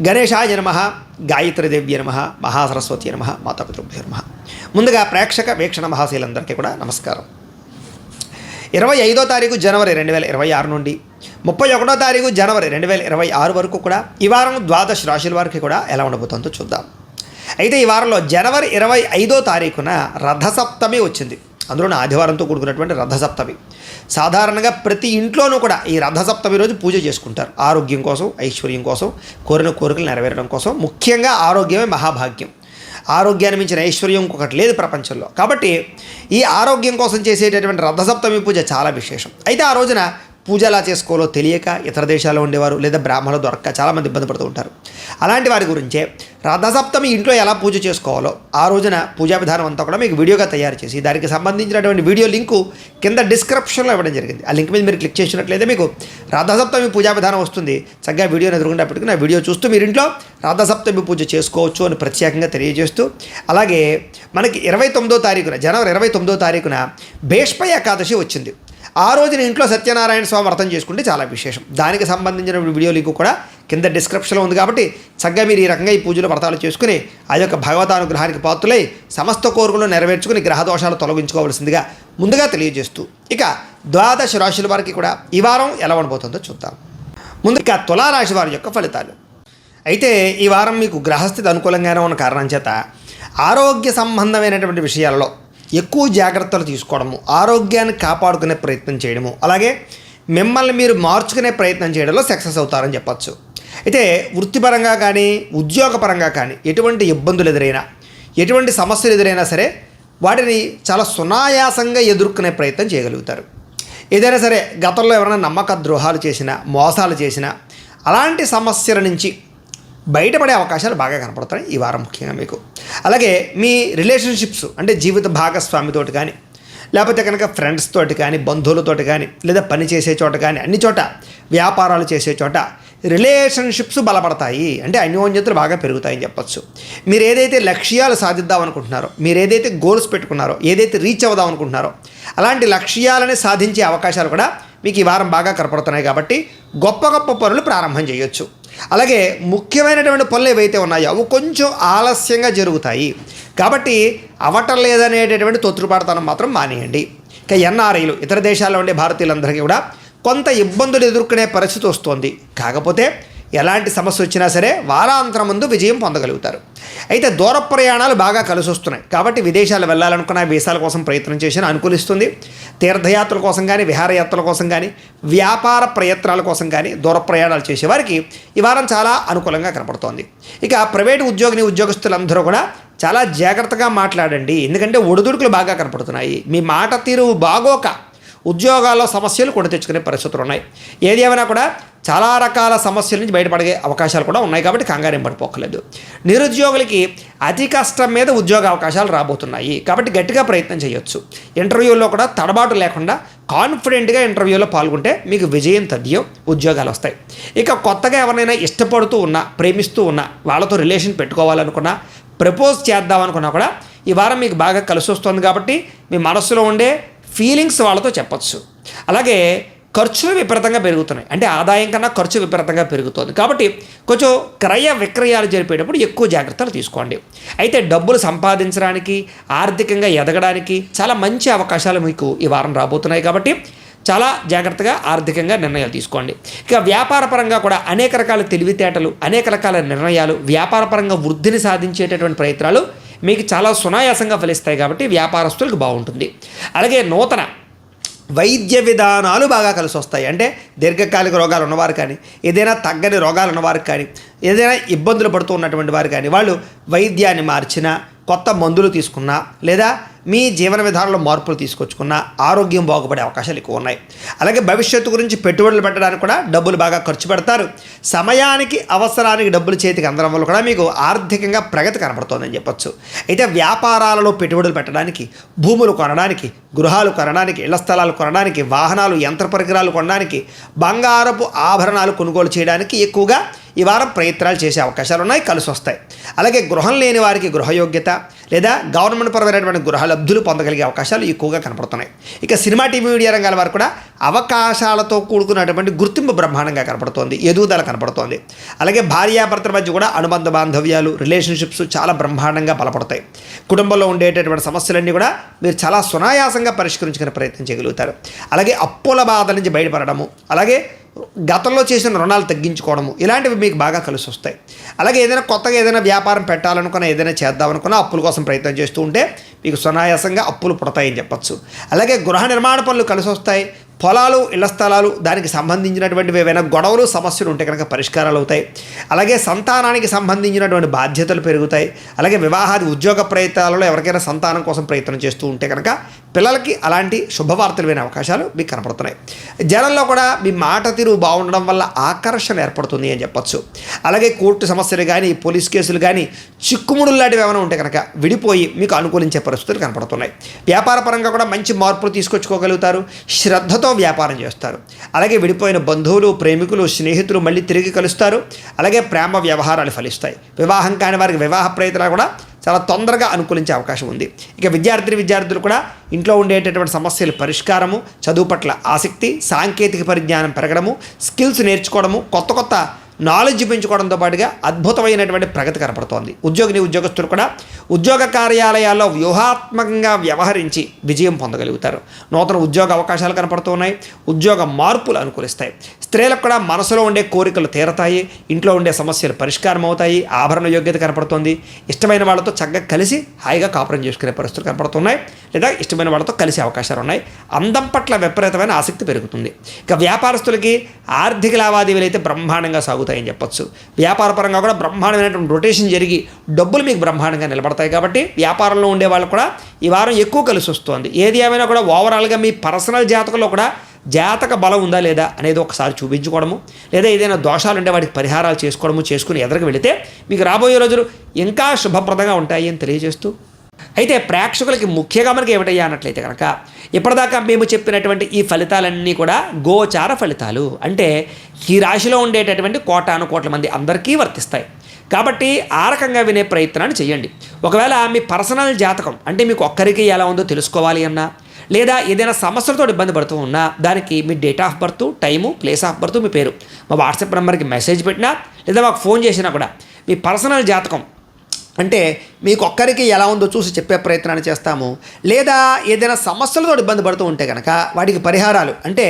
గణేశాయ నమః, గాయత్రీదేవ్య నమః, మహాసరస్వతి నమః, మాతాపితృభ్యో నమః. ముందుగా ప్రేక్షక వీక్షణ మహాశీలందరికీ కూడా నమస్కారం. 25వ తారీఖు జనవరి 2026 నుండి 31వ తారీఖు జనవరి 2026 వరకు కూడా ఈ వారం ద్వాదశ రాశుల వారికి కూడా ఎలా ఉండబోతుందో చూద్దాం. అయితే ఈ వారంలో జనవరి 25వ తారీఖున రథసప్తమి వచ్చింది. అందులో ఆదివారంతో కూడుకున్నటువంటి రథసప్తమి. సాధారణంగా ప్రతి ఇంట్లోనూ కూడా ఈ రథసప్తమి రోజు పూజ చేసుకుంటారు. ఆరోగ్యం కోసం, ఐశ్వర్యం కోసం, కోరిన కోరికలు నెరవేరడం కోసం. ముఖ్యంగా ఆరోగ్యమే మహాభాగ్యం. ఆరోగ్యాన్ని మించిన ఐశ్వర్యం ఇంకొకటి లేదు ప్రపంచంలో. కాబట్టి ఈ ఆరోగ్యం కోసం చేసేటటువంటి రథసప్తమి పూజ చాలా విశేషం. అయితే ఆ రోజున పూజ ఎలా చేసుకోవాలో తెలియక ఇతర దేశాల్లో ఉండేవారు లేదా బ్రాహ్మణులు దొరక్క చాలామంది ఇబ్బంది పడుతూ ఉంటారు. అలాంటి వారి గురించే రథసప్తమి ఇంట్లో ఎలా పూజ చేసుకోవాలో ఆ రోజున పూజా విధానం అంతా కూడా మీకు వీడియోగా తయారు చేసి దానికి సంబంధించినటువంటి వీడియో లింకు కింద డిస్క్రిప్షన్లో ఇవ్వడం జరిగింది. ఆ లింక్ మీద మీరు క్లిక్ చేసినట్లయితే మీకు రథసప్తమి పూజా విధానం వస్తుంది. చక్కగా వీడియోని ఎదురుకుండా పెట్టుకుని ఆ వీడియో చూస్తూ మీరు ఇంట్లో రథసప్తమి పూజ చేసుకోవచ్చు అని ప్రత్యేకంగా తెలియజేస్తూ, అలాగే మనకి 29వ తారీఖున జనవరి 29వ తారీఖున భీష్మ ఏకాదశి వచ్చింది. ఆ రోజున ఇంట్లో సత్యనారాయణ స్వామి వ్రతం చేసుకుంటే చాలా విశేషం. దానికి సంబంధించిన వీడియో లింకు కూడా కింద డిస్క్రిప్షన్లో ఉంది. కాబట్టి చక్కగా మీరు ఈ రకంగా ఈ పూజలు వ్రతాలు చేసుకుని ఆ యొక్క భగవతానుగ్రహానికి పాత్రులై సమస్త కోరికలు నెరవేర్చుకుని గ్రహదోషాలు తొలగించుకోవాల్సిందిగా ముందుగా తెలియజేస్తూ, ఇక ద్వాదశ రాశుల వారికి కూడా ఈ వారం ఎలా ఉండబోతుందో చూద్దాం. ముందు ఇక తులారాశి వారి యొక్క ఫలితాలు. అయితే ఈ వారం మీకు గ్రహస్థితి అనుకూలంగానే ఉన్న కారణం చేత ఆరోగ్య సంబంధమైనటువంటి విషయాలలో ఎక్కువ జాగ్రత్తలు తీసుకోవడము, ఆరోగ్యాన్ని కాపాడుకునే ప్రయత్నం చేయడము, అలాగే మిమ్మల్ని మీరు మార్చుకునే ప్రయత్నం చేయడంలో సక్సెస్ అవుతారని చెప్పచ్చు. అయితే వృత్తిపరంగా కానీ ఉద్యోగపరంగా కానీ ఎటువంటి ఇబ్బందులు ఎదురైనా, ఎటువంటి సమస్యలు ఎదురైనా సరే వాటిని చాలా సునాయాసంగా ఎదుర్కొనే ప్రయత్నం చేయగలుగుతారు. ఏదైనా సరే గతంలో ఎవరైనా నమ్మక ద్రోహాలు చేసినా, మోసాలు చేసినా అలాంటి సమస్యల నుంచి బయటపడే అవకాశాలు బాగా కనపడతాయి ఈ వారం ముఖ్యంగా మీకు. అలాగే మీ రిలేషన్షిప్స్ అంటే జీవిత భాగస్వామితోటి కానీ, లేకపోతే కనుక ఫ్రెండ్స్ తోటి కానీ, బంధువులతోటి కానీ, లేదా పని చేసే చోట కానీ, అన్ని చోట వ్యాపారాలు చేసే చోట రిలేషన్షిప్స్ బలపడతాయి. అంటే అన్యోన్యతలు బాగా పెరుగుతాయని చెప్పచ్చు. మీరు ఏదైతే లక్ష్యాలు సాధిద్దాం అనుకుంటున్నారో, మీరు ఏదైతే గోల్స్ పెట్టుకున్నారో, ఏదైతే రీచ్ అవుదాం అనుకుంటున్నారో అలాంటి లక్ష్యాలని సాధించే అవకాశాలు కూడా మీకు ఈ వారం బాగా కనపడుతున్నాయి. కాబట్టి గొప్ప గొప్ప పనులు ప్రారంభం చేయొచ్చు. అలాగే ముఖ్యమైనటువంటి పనులు ఏవైతే ఉన్నాయో అవి కొంచెం ఆలస్యంగా జరుగుతాయి. కాబట్టి అవటం లేదనేటటువంటి తొత్తుపాటుతనం మాత్రం మానేయండి. ఇక ఎన్ఆర్ఐలు ఇతర దేశాల్లో ఉండే భారతీయులందరికీ కూడా కొంత ఇబ్బందులు ఎదుర్కొనే పరిస్థితి వస్తుంది. కాకపోతే ఎలాంటి సమస్య వచ్చినా సరే వారాంతరం ముందు విజయం పొందగలుగుతారు. అయితే దూర ప్రయాణాలు బాగా కలిసి వస్తున్నాయి. కాబట్టి విదేశాలు వెళ్ళాలనుకున్న వీసాల కోసం ప్రయత్నం చేసినా అనుకూలిస్తుంది. తీర్థయాత్రల కోసం కానీ, విహారయాత్రల కోసం కానీ, వ్యాపార ప్రయత్నాల కోసం కానీ దూర ప్రయాణాలు చేసేవారికి ఈ వారం చాలా అనుకూలంగా కనపడుతోంది. ఇక ప్రైవేటు ఉద్యోగస్తులందరూ కూడా చాలా జాగ్రత్తగా మాట్లాడండి. ఎందుకంటే ఒడిదుడుకులు బాగా కనపడుతున్నాయి. మీ మాట తీరు బాగోక ఉద్యోగాల్లో సమస్యలు కొని తెచ్చుకునే పరిస్థితులు ఉన్నాయి. ఏది ఏమైనా కూడా చాలా రకాల సమస్యల నుంచి బయటపడే అవకాశాలు కూడా ఉన్నాయి. కాబట్టి కంగారేం పడిపోకలేదు. నిరుద్యోగులకి అతి కష్టం మీద ఉద్యోగ అవకాశాలు రాబోతున్నాయి. కాబట్టి గట్టిగా ప్రయత్నం చేయొచ్చు. ఇంటర్వ్యూల్లో కూడా తడబాటు లేకుండా కాన్ఫిడెంట్గా ఇంటర్వ్యూలో పాల్గొంటే మీకు విజయం తథ్యం, ఉద్యోగాలు వస్తాయి. ఇక కొత్తగా ఎవరైనా ఇష్టపడుతూ ఉన్నా, ప్రేమిస్తూ ఉన్నా, వాళ్ళతో రిలేషన్ పెట్టుకోవాలనుకున్నా, ప్రపోజ్ చేద్దామనుకున్నా కూడా ఈ వారం మీకు బాగా కలిసి వస్తుంది. కాబట్టి మీ మనసులో ఉండే ఫీలింగ్స్ వాళ్ళతో చెప్పచ్చు. అలాగే ఖర్చులు విపరీతంగా పెరుగుతున్నాయి. అంటే ఆదాయం కన్నా ఖర్చు విపరీతంగా పెరుగుతుంది. కాబట్టి కొంచెం క్రయ విక్రయాలు జరిపేటప్పుడు ఎక్కువ జాగ్రత్తలు తీసుకోండి. అయితే డబ్బులు సంపాదించడానికి, ఆర్థికంగా ఎదగడానికి చాలా మంచి అవకాశాలు మీకు ఈ వారం రాబోతున్నాయి. కాబట్టి చాలా జాగ్రత్తగా ఆర్థికంగా నిర్ణయాలు తీసుకోండి. ఇక వ్యాపారపరంగా కూడా అనేక రకాల తెలివితేటలు, అనేక రకాల నిర్ణయాలు, వ్యాపారపరంగా వృద్ధిని సాధించేటటువంటి ప్రయత్నాలు మీకు చాలా సునాయాసంగా ఫలిస్తాయి. కాబట్టి వ్యాపారస్తులకు బాగుంటుంది. అలాగే నూతన వైద్య విధానాలు బాగా కలిసి వస్తాయి. అంటే దీర్ఘకాలిక రోగాలు ఉన్నవారు కానీ, ఏదైనా తగ్గని రోగాలు ఉన్నవారు కానీ, ఏదైనా ఇబ్బందులు పడుతూ ఉన్నటువంటి వారు కానీ, వాళ్ళు వైద్యాన్ని మార్చినా, కొత్త మందులు తీసుకున్నా, లేదా మీ జీవన విధానంలో మార్పులు తీసుకొచ్చుకున్న ఆరోగ్యం బాగుపడే అవకాశాలు ఎక్కువ ఉన్నాయి. అలాగే భవిష్యత్తు గురించి పెట్టుబడులు పెట్టడానికి కూడా డబ్బులు బాగా ఖర్చు పెడతారు. సమయానికి అవసరానికి డబ్బులు చేతికి అందడం వల్ల కూడా మీకు ఆర్థికంగా ప్రగతి కనపడుతోందని చెప్పొచ్చు. అయితే వ్యాపారాలలో పెట్టుబడులు పెట్టడానికి, భూములు కొనడానికి, గృహాలు కొనడానికి, ఇళ్ల స్థలాలు కొనడానికి, వాహనాలు, యంత్ర పరికరాలు కొనడానికి, బంగారపు ఆభరణాలు కొనుగోలు చేయడానికి ఎక్కువగా ఈ వారం ప్రయత్నాలు చేసే అవకాశాలు ఉన్నాయి, కలిసి వస్తాయి. అలాగే గృహం లేని వారికి గృహయోగ్యత లేదా గవర్నమెంట్ పరమైనటువంటి గృహ లబ్ధులు పొందగలిగే అవకాశాలు ఎక్కువగా కనపడుతున్నాయి. ఇక సినిమా, టీవీ, మీడియా రంగాల వారు కూడా అవకాశాలతో కూడుకున్నటువంటి గుర్తింపు బ్రహ్మాండంగా కనపడుతోంది, ఎదుగుదల కనపడుతోంది. అలాగే భార్యాభర్తల మధ్య కూడా అనుబంధ బాంధవ్యాలు, రిలేషన్షిప్స్ చాలా బ్రహ్మాండంగా బలపడతాయి. కుటుంబంలో ఉండేటటువంటి సమస్యలన్నీ కూడా మీరు చాలా సునాయాసంగా పరిష్కరించుకునే ప్రయత్నం చేయగలుగుతారు. అలాగే అప్పుల బాధ నుంచి బయటపడడము, అలాగే గతంలో చేసిన రుణాలు తగ్గించుకోవడము, ఇలాంటివి మీకు బాగా కలిసి వస్తాయి. అలాగే ఏదైనా కొత్తగా ఏదైనా వ్యాపారం పెట్టాలనుకున్నా, ఏదైనా చేద్దామనుకున్నా అప్పుల కోసం ప్రయత్నం చేస్తూ ఉంటే మీకు సునాయాసంగా అప్పులు పుడతాయని చెప్పచ్చు. అలాగే గృహ నిర్మాణ పనులు కలిసి వస్తాయి. పొలాలు, ఇళ్ల స్థలాలు, దానికి సంబంధించినటువంటివి ఏవైనా గొడవలు, సమస్యలు ఉంటే కనుక పరిష్కారాలు అవుతాయి. అలాగే సంతానానికి సంబంధించినటువంటి బాధ్యతలు పెరుగుతాయి. అలాగే వివాహాది, ఉద్యోగ ప్రయత్నాలలో ఎవరికైనా సంతానం కోసం ప్రయత్నం చేస్తూ ఉంటే కనుక పిల్లలకి అలాంటి శుభవార్తలు వినే అవకాశాలు మీకు కనపడుతున్నాయి. జనంలో కూడా మీ మాట తీరు బాగుండడం వల్ల ఆకర్షణ ఏర్పడుతుంది అని చెప్పచ్చు. అలాగే కోర్టు సమస్యలు కానీ, పోలీస్ కేసులు కానీ, చిక్కుముడులు లాంటివి ఏమైనా ఉంటే కనుక విడిపోయి మీకు అనుకూలించే పరిస్థితులు కనపడుతున్నాయి. వ్యాపార పరంగా కూడా మంచి మార్పులు తీసుకొచ్చుకోగలుగుతారు. శ్రద్ధతో వ్యాపారం చేస్తారు. అలాగే విడిపోయిన బంధువులు, ప్రేమికులు, స్నేహితులు మళ్ళీ తిరిగి కలుస్తారు. అలాగే ప్రేమ వ్యవహారాలు ఫలిస్తాయి. వివాహం కాని వారికి వివాహ ప్రయత్నాలు కూడా చాలా తొందరగా అనుకూలించే అవకాశం ఉంది. ఇక విద్యార్థులు కూడా ఇంట్లో ఉండేటటువంటి సమస్యల పరిష్కారము, చదువు పట్ల ఆసక్తి, సాంకేతిక పరిజ్ఞానం పెరగడము, స్కిల్స్ నేర్చుకోవడము, కొత్త నాలెడ్జ్ పెంచుకోవడంతో పాటుగా అద్భుతమైనటువంటి ప్రగతి కనపడుతోంది. ఉద్యోగస్తులు కూడా ఉద్యోగ కార్యాలయాల్లో వ్యూహాత్మకంగా వ్యవహరించి విజయం పొందగలుగుతారు. నూతన ఉద్యోగ అవకాశాలు కనపడుతున్నాయి. ఉద్యోగ మార్పులు అనుకూలిస్తాయి. స్త్రీలకు కూడా మనసులో ఉండే కోరికలు తీరతాయి. ఇంట్లో ఉండే సమస్యలు పరిష్కారం అవుతాయి. ఆభరణ యోగ్యత కనపడుతుంది. ఇష్టమైన వాళ్ళతో చక్కగా కలిసి హాయిగా కాపురం చేసుకునే పరిస్థితులు కనపడుతున్నాయి. లేదా ఇష్టమైన వాళ్ళతో కలిసే అవకాశాలు ఉన్నాయి. అందం పట్ల విపరీతమైన ఆసక్తి పెరుగుతుంది. ఇక వ్యాపారస్తులకి ఆర్థిక లావాదేవీలు అయితే బ్రహ్మాండంగా సాగుతాయని చెప్పచ్చు. వ్యాపార పరంగా కూడా బ్రహ్మాండమైనటువంటి రొటేషన్ జరిగి డబ్బులు మీకు బ్రహ్మాండంగా నిలబడతాయి. కాబట్టి వ్యాపారంలో ఉండే వాళ్ళు కూడా ఈ వారం ఎక్కువ కలిసి వస్తుంది. ఏది ఏమైనా కూడా ఓవరాల్గా మీ పర్సనల్ జాతకంలో కూడా జాతక బలం ఉందా లేదా అనేది ఒకసారి చూపించుకోవడము, లేదా ఏదైనా దోషాలు ఉంటే వాటికి పరిహారాలు చేసుకుని ఎదురుకు వెళితే మీకు రాబోయే రోజులు ఇంకా శుభప్రదంగా ఉంటాయి అని తెలియజేస్తూ, అయితే ప్రేక్షకులకి ముఖ్యంగా మనకి ఏమిటయ్యా అన్నట్లయితే కనుక ఇప్పటిదాకా మేము చెప్పినటువంటి ఈ ఫలితాలన్నీ కూడా గోచార ఫలితాలు, అంటే ఈ రాశిలో ఉండేటటువంటి కోటాను మంది అందరికీ వర్తిస్తాయి. కాబట్టి ఆ రకంగా వినే ప్రయత్నాన్ని చేయండి. ఒకవేళ మీ పర్సనల్ జాతకం అంటే మీకు ఒక్కరికి ఎలా ఉందో తెలుసుకోవాలి అన్నా, లేదా ఏదైనా సమస్యలతో ఇబ్బంది పడుతూ ఉన్నా దానికి మీ date of birth, time, place of birth, మీ పేరు మా వాట్సాప్ నెంబర్కి మెసేజ్ పెట్టినా లేదా మాకు ఫోన్ చేసినా కూడా మీ పర్సనల్ జాతకం అంటే మీకు ఒక్కరికి ఎలా ఉందో చూసి చెప్పే ప్రయత్నాన్ని చేస్తాము. లేదా ఏదైనా సమస్యలతో ఇబ్బంది పడుతూ ఉంటే కనుక వాటికి పరిహారాలు అంటే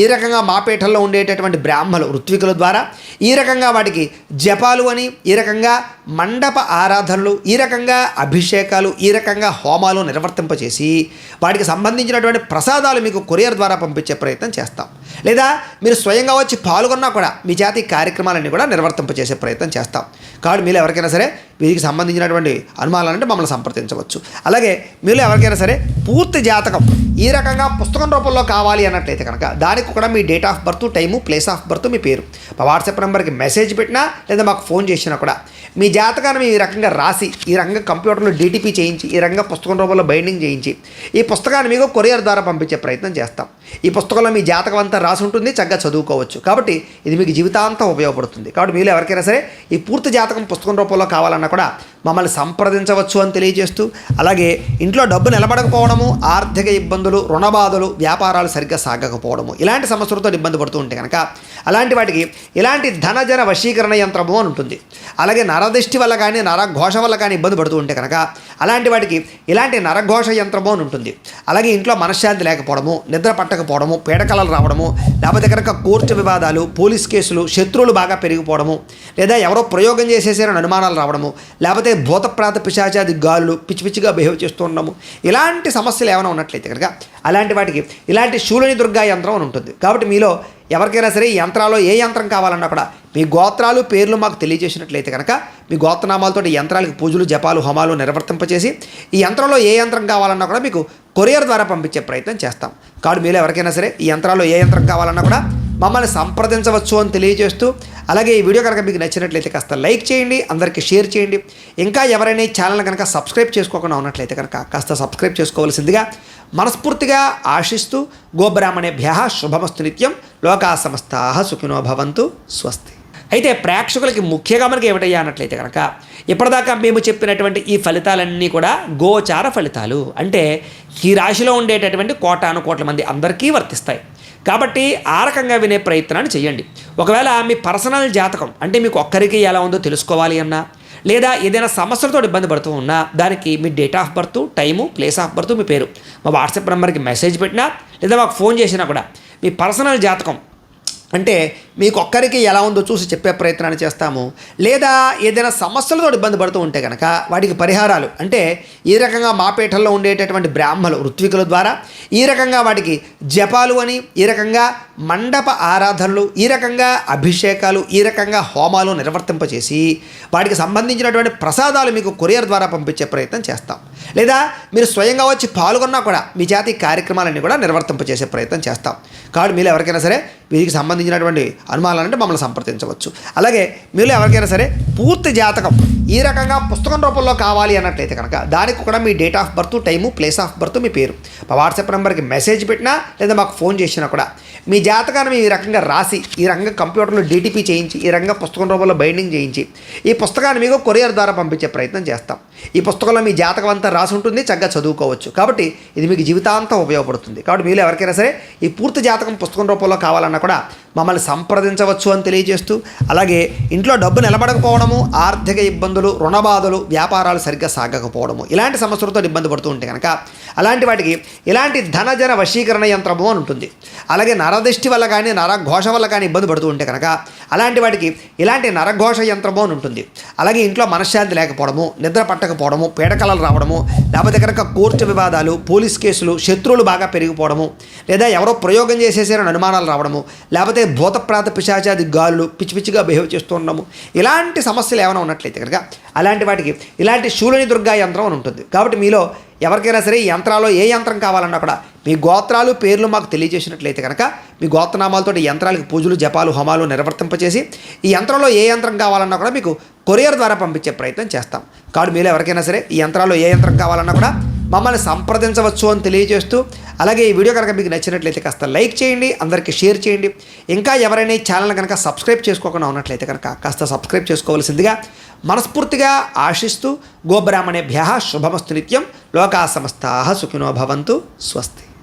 ఈ రకంగా మా పీఠంలో ఉండేటటువంటి బ్రాహ్మలు, ఋత్వికుల ద్వారా ఈ రకంగా వాటికి జపాలు అని, ఈ రకంగా మండప ఆరాధనలు, ఈ రకంగా అభిషేకాలు, ఈ రకంగా హోమాలు నిర్వర్తింపచేసి వాటికి సంబంధించినటువంటి ప్రసాదాలు మీకు కొరియర్ ద్వారా పంపించే ప్రయత్నం చేస్తాం. లేదా మీరు స్వయంగా వచ్చి పాల్గొన్నా కూడా మీ జాతి కార్యక్రమాలన్నీ కూడా నిర్వర్తింపచేసే ప్రయత్నం చేస్తాం. కాబట్టి మీరు ఎవరికైనా సరే వీరికి సంబంధించినటువంటి అనుమానాలంటే మమ్మల్ని సంప్రదించవచ్చు. అలాగే మీరు ఎవరికైనా సరే పూర్తి జాతకం ఈ రకంగా పుస్తకం రూపంలో కావాలి అన్నట్లయితే కనుక దానికి కూడా మీ date of birth, time, place of birth, మీ పేరు మా వాట్సాప్ నెంబర్కి మెసేజ్ పెట్టినా లేదా మాకు ఫోన్ చేసినా కూడా మీ జాతకాన్ని ఈ రకంగా రాసి ఈ రకంగా కంప్యూటర్లో DTP చేయించి ఈ రకంగా పుస్తకం రూపంలో బైండింగ్ చేయించి ఈ పుస్తకాన్ని మీకు కొరియర్ ద్వారా పంపించే ప్రయత్నం చేస్తాం. ఈ పుస్తకంలో మీ జాతకం అంతా రాసి ఉంటుంది, చక్కగా చదువుకోవచ్చు. కాబట్టి ఇది మీకు జీవితాంతం ఉపయోగపడుతుంది. కాబట్టి మీరు ఎవరికైనా సరే ఈ పూర్తి జాతకం పుస్తకం రూపంలో కావాలన్నా కూడా మమ్మల్ని సంప్రదించవచ్చు అని తెలియజేస్తూ, అలాగే ఇంట్లో డబ్బు నిలబడకపోవడము, ఆర్థిక ఇబ్బందులు, రుణబాధలు, వ్యాపారాలు సరిగ్గా సాగకపోవడము, ఇలాంటి సమస్యలతో ఇబ్బంది పడుతూ ఉంటే కనుక అలాంటి వాటికి ఇలాంటి ధనజన వశీకరణ యంత్రము అని ఉంటుంది. అలాగే నరదృష్టి వల్ల కానీ నరఘోష వల్ల కానీ ఇబ్బంది పడుతూ ఉంటే కనుక అలాంటి వాటికి ఇలాంటి నరఘోష యంత్రము అని ఉంటుంది. అలాగే ఇంట్లో మనశ్శాంతి లేకపోవడము, నిద్ర పట్టకపోవడము, పీడకలలు రావడము, లేకపోతే కనుక కోర్టు వివాదాలు, పోలీస్ కేసులు, శత్రువులు బాగా పెరిగిపోవడము, లేదా ఎవరో ప్రయోగం చేసేసారని అనుమానాలు రావడము, లేకపోతే భూతప్రాత పిశాచాది గాలులు పిచ్చిగా బిహేవ్ చేస్తూ ఉండము, ఇలాంటి సమస్యలు ఏమైనా ఉన్నట్లయితే కనుక అలాంటి వాటికి ఇలాంటి శూలిని దుర్గా యంత్రం అని ఉంటుంది. కాబట్టి మీలో ఎవరికైనా సరే ఈ యంత్రాల్లో ఏ యంత్రం కావాలన్నా కూడా మీ గోత్రాలు, పేర్లు మాకు తెలియజేసినట్లయితే కనుక మీ గోత్రనామాలతో ఈ యంత్రాలకు పూజలు, జపాలు, హోమాలు నిర్వర్తింపచేసి ఈ యంత్రంలో ఏ యంత్రం కావాలన్నా కూడా మీకు కొరియర్ ద్వారా పంపించే ప్రయత్నం చేస్తాం. కాబట్టి మీరు ఎవరికైనా సరే ఈ యంత్రాల్లో ఏ యంత్రం కావాలన్నా కూడా మమ్మల్ని సంప్రదించవచ్చు అని తెలియజేస్తూ, అలాగే ఈ వీడియో కనుక మీకు నచ్చినట్లయితే కాస్త లైక్ చేయండి, అందరికీ షేర్ చేయండి. ఇంకా ఎవరైనా ఈ ఛానల్ కనుక సబ్స్క్రైబ్ చేసుకోకుండా ఉన్నట్లయితే కనుక కాస్త సబ్స్క్రైబ్ చేసుకోవాల్సిందిగా మనస్ఫూర్తిగా ఆశిస్తూ, గోబ్రాహ్మణేభ్యః శుభమస్తు నిత్యం, లోకా సమస్తాః సుఖినో భవంతు, స్వస్తి. అయితే ప్రేక్షకులకి ముఖ్యంగా మనకి ఏమిటయ్యా అన్నట్లయితే కనుక ఇప్పటిదాకా మేము చెప్పినటువంటి ఈ ఫలితాలన్నీ కూడా గోచార ఫలితాలు, అంటే ఈ రాశిలో ఉండేటటువంటి కోటాను కోట్ల మంది అందరికీ వర్తిస్తాయి. కాబట్టి ఆ రకంగా వినే ప్రయత్నాన్ని చేయండి. ఒకవేళ మీ పర్సనల్ జాతకం అంటే మీకు ఒక్కరికి ఎలా ఉందో తెలుసుకోవాలి అన్నా, లేదా ఏదైనా సమస్యలతో ఇబ్బంది పడుతూ ఉన్నా దానికి మీ date of birth, time, place of birth, మీ పేరు మా వాట్సాప్ నెంబర్కి మెసేజ్ పెట్టినా లేదా మాకు ఫోన్ చేసినా కూడా మీ పర్సనల్ జాతకం అంటే మీకు ఒక్కరికి ఎలా ఉందో చూసి చెప్పే ప్రయత్నాన్ని చేస్తాము. లేదా ఏదైనా సమస్యలతో ఇబ్బంది పడుతూ ఉంటే కనుక వాటికి పరిహారాలు అంటే ఈ రకంగా మా పీఠంలో ఉండేటటువంటి బ్రాహ్మలు ఋత్వికుల ద్వారా ఈ రకంగా వాటికి జపాలు అని, ఈ రకంగా మండప ఆరాధనలు, ఈ రకంగా అభిషేకాలు, ఈ రకంగా హోమాలు నిర్వర్తింపచేసి వాటికి సంబంధించినటువంటి ప్రసాదాలు మీకు కొరియర్ ద్వారా పంపించే ప్రయత్నం చేస్తాం. లేదా మీరు స్వయంగా వచ్చి పాల్గొన్నా కూడా మీ చేత ఈ కార్యక్రమాలన్నీ కూడా నిర్వర్తింపచేసే ప్రయత్నం చేస్తాం. కాబట్టి మీరు ఎవరికైనా సరే వీరికి సంబంధించినటువంటి అనుమానాలంటే మమ్మల్ని సంప్రదించవచ్చు. అలాగే మీరు ఎవరికైనా సరే పూర్తి జాతకం ఈ రకంగా పుస్తకం రూపంలో కావాలి అన్నట్లయితే కనుక దానికి కూడా మీ date of birth, time, place of birth, మీ పేరు మా వాట్సాప్ నెంబర్కి మెసేజ్ పెట్టినా లేదా మాకు ఫోన్ చేసినా కూడా మీ జాతకాన్ని ఈ రకంగా రాసి ఈ రకంగా కంప్యూటర్లో డీటీపీ చేయించి ఈ రకంగా పుస్తకం రూపంలో బైండింగ్ చేయించి ఈ పుస్తకాన్ని మీకు కొరియర్ ద్వారా పంపించే ప్రయత్నం చేస్తాం. ఈ పుస్తకంలో మీ జాతకం అంతా రాసి ఉంటుంది, చక్కగా చదువుకోవచ్చు. కాబట్టి ఇది మీకు జీవితాంతం ఉపయోగపడుతుంది. కాబట్టి మీరు ఎవరికైనా సరే ఈ పూర్తి జాతకం పుస్తకం రూపంలో కావాలన్నా కూడా మమ్మల్ని సంప్రదించవచ్చు అని తెలియజేస్తూ, అలాగే ఇంట్లో డబ్బు నిలబడకపోవడము, ఆర్థిక ఇబ్బందులు, రుణబాధలు, వ్యాపారాలు సరిగ్గా సాగకపోవడము ఇలాంటి సమస్యలతో ఇబ్బంది పడుతూ ఉంటే కనుక అలాంటి వాటికి ఇలాంటి ధనజన వశీకరణ యంత్రము అని ఉంటుంది. అలాగే నరదృష్టి వల్ల కానీ నరఘోష వల్ల కానీ ఇబ్బంది పడుతూ ఉంటే కనుక అలాంటి వాటికి ఇలాంటి నరఘోష యంత్రము అని ఉంటుంది. అలాగే ఇంట్లో మనశ్శాంతి లేకపోవడము, నిద్ర పట్టకపోవడము, పీడకలలు రావడము, లేకపోతే కనుక కోర్టు వివాదాలు, పోలీస్ కేసులు, శత్రువులు బాగా పెరిగిపోవడము, లేదా ఎవరో ప్రయోగం చేసేసారని అనుమానాలు రావడము, లేకపోతే భూతప్రాత పిశాచాది గాలులు పిచ్చి పిచ్చిగా బిహేవ్ చేస్తూ ఉండము, ఇలాంటి సమస్యలు ఏమైనా ఉన్నట్లయితే కనుక అలాంటి వాటికి ఇలాంటి శూలిని దుర్గా యంత్రం అని ఉంటుంది. కాబట్టి మీలో ఎవరికైనా సరే ఈ యంత్రాల్లో ఏ యంత్రం కావాలన్నా కూడా మీ గోత్రాలు, పేర్లు మాకు తెలియజేసినట్లయితే కనుక మీ గోత్రనామాలతో ఈ యంత్రాలకు పూజలు, జపాలు, హోమాలు నిర్వర్తింపచేసి ఈ యంత్రంలో ఏ యంత్రం కావాలన్నా కూడా మీకు కొరియర్ ద్వారా పంపించే ప్రయత్నం చేస్తాం. కాబట్టి మీరు ఎవరికైనా సరే ఈ యంత్రాల్లో ఏ యంత్రం కావాలన్నా కూడా మమ్మల్ని సంప్రదించవచ్చు అని తెలియజేస్తూ, అలాగే ఈ వీడియో కనుక మీకు నచ్చినట్లయితే కాస్త లైక్ చేయండి, అందరికీ షేర్ చేయండి. ఇంకా ఎవరైనా ఈ ఛానల్ కనుక సబ్స్క్రైబ్ చేసుకోకుండా ఉన్నట్లయితే కనుక కాస్త సబ్స్క్రైబ్ చేసుకోవాల్సిందిగా మనస్ఫూర్తిగా ఆశిస్తూ, గోబ్రాహ్మణేభ్యః శుభమస్తు నిత్యం, లోకా సమస్తాః సుఖినో భవంతు, స్వస్తి.